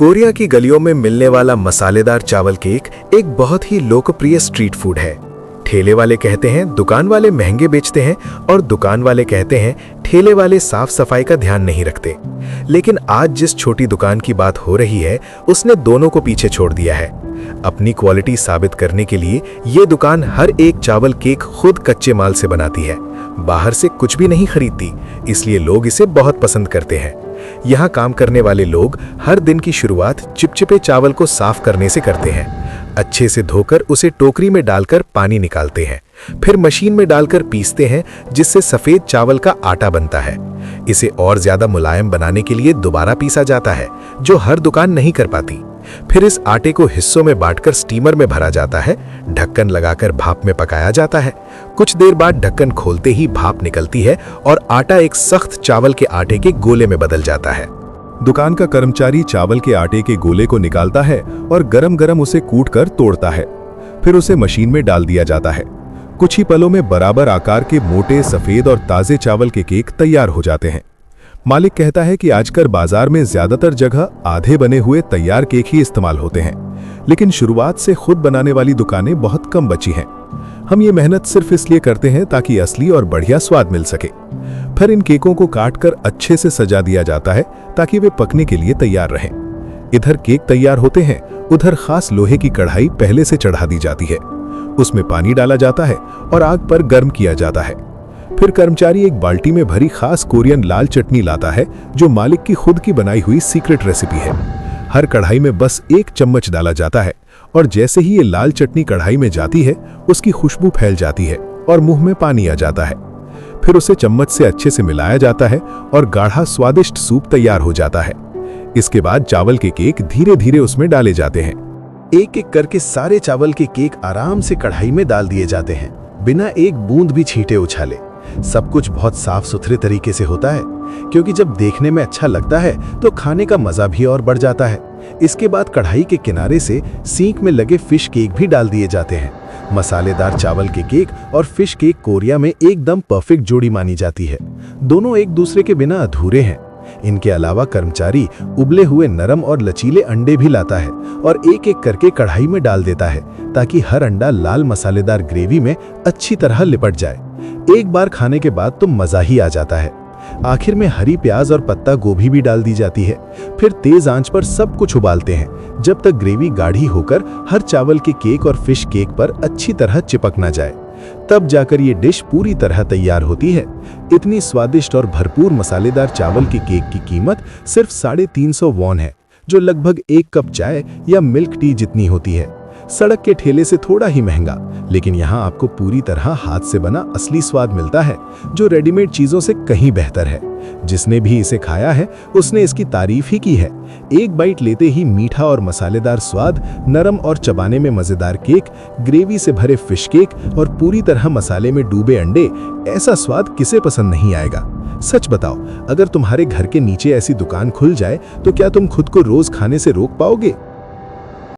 Korea की गलियों में मिलने वाला मसालेदार चावल केक एक बहुत ही लोकप्रिय स्ट्रीट फूड है। ठेले वाले कहते हैं दुकान वाले महंगे बेचते हैं और दुकान वाले कहते हैं ठेले वाले साफ सफाई का ध्यान नहीं रखते। लेकिन आज जिस छोटी दुकान की बात हो रही है उसने दोनों को पीछे छोड़ दिया है। अपनी क्वालिटी साबित करने के लिए ये दुकान हर एक चावल केक खुद कच्चे माल से बनाती है, बाहर से कुछ भी नहीं खरीदती, इसलिए लोग इसे बहुत पसंद करते हैं। यहाँ काम करने वाले लोग हर दिन की शुरुआत चिपचिपे चावल को साफ करने से करते हैं। अच्छे से धोकर उसे टोकरी में डालकर पानी निकालते हैं, फिर मशीन में डालकर पीसते हैं जिससे सफेद चावल का आटा बनता है। इसे और ज्यादा मुलायम बनाने के लिए दोबारा पीसा जाता है, जो हर दुकान नहीं कर पाती। फिर इस आटे को हिस्सों में बांटकर स्टीमर में भरा जाता है, ढक्कन लगाकर भाप में पकाया जाता है। कुछ देर बाद ढक्कन खोलते ही भाप निकलती है और आटा एक सख्त चावल के आटे के गोले में बदल जाता है। दुकान का कर्मचारी चावल के आटे के गोले को निकालता है और गरम गरम उसे कूटकर तोड़ता है। फिर उसे मशीन में डाल दिया जाता है। कुछ ही पलों में बराबर आकार के मोटे, सफेद और ताजे चावल के केक तैयार हो जाते हैं। मालिक कहता है कि आजकल बाजार में ज्यादातर जगह आधे बने हुए तैयार केक ही इस्तेमाल होते हैं, लेकिन शुरुआत से खुद बनाने वाली दुकानें बहुत कम बची हैं। हम ये मेहनत सिर्फ इसलिए करते हैं ताकि असली और बढ़िया स्वाद मिल सके। फिर इन केकों को काटकर अच्छे से सजा दिया जाता है ताकि वे पकने के लिए तैयार रहें। इधर केक तैयार होते हैं, उधर खास लोहे की कढ़ाई पहले से चढ़ा दी जाती है। उसमें पानी डाला जाता है और आग पर गर्म किया जाता है। फिर कर्मचारी एक बाल्टी में भरी खास कोरियन लाल चटनी लाता है, जो मालिक की खुद की बनाई हुई सीक्रेट रेसिपी है। हर कढ़ाई में बस 1 चम्मच डाला जाता है और जैसे ही ये लाल चटनी कढ़ाई में जाती है, उसकी खुशबू फैल जाती है और मुंह में पानी आ जाता है। फिर उसे चम्मच से अच्छे से मिलाया जाता है और गाढ़ा स्वादिष्ट सूप तैयार हो जाता है। इसके बाद चावल के केक धीरे धीरे उसमें डाले जाते हैं। एक एक करके सारे चावल के केक आराम से कढ़ाई में डाल दिए जाते हैं, बिना एक बूंद भी छींटे उछाले। सब कुछ बहुत साफ सुथरे तरीके से होता है, क्योंकि जब देखने में अच्छा लगता है तो खाने का मजा भी और बढ़ जाता है। इसके बाद कढ़ाई के किनारे से सींक में लगे फिश केक भी डाल दिए जाते हैं। मसालेदार चावल के केक और फिश केक कोरिया में एकदम परफेक्ट जोड़ी मानी जाती है। दोनों एक दूसरे के बिना अधूरे हैं। इनके अलावा कर्मचारी उबले हुए नरम और लचीले अंडे भी लाता है और एक एक करके कढ़ाई में डाल देता है, ताकि हर अंडा लाल मसालेदार ग्रेवी में अच्छी तरह लिपट जाए। एक बार खाने के बाद तो मजा ही आ जाता है। आखिर में हरी प्याज और पत्ता गोभी भी डाल दी जाती है। फिर तेज आंच पर सब कुछ उबालते हैं जब तक ग्रेवी गाढ़ी होकर हर चावल के केक और फिश केक पर अच्छी तरह चिपक ना जाए। तब जाकर ये डिश पूरी तरह तैयार होती है। इतनी स्वादिष्ट और भरपूर मसालेदार चावल के केक की कीमत सिर्फ 350 वॉन है, जो लगभग 1 कप चाय या मिल्क टी जितनी होती है। सड़क के ठेले से थोड़ा ही महंगा, लेकिन यहाँ आपको पूरी तरह हाथ से बना असली स्वाद मिलता है, जो रेडीमेड चीजों से कहीं बेहतर है। जिसने भी इसे खाया है उसने इसकी तारीफ ही की है। एक बाइट लेते ही मीठा और मसालेदार स्वाद, नरम और चबाने में मजेदार केक, ग्रेवी से भरे फिश केक और पूरी तरह मसाले में डूबे अंडे, ऐसा स्वाद किसे पसंद नहीं आएगा। सच बताओ, अगर तुम्हारे घर के नीचे ऐसी दुकान खुल जाए तो क्या तुम खुद को रोज खाने से रोक पाओगे?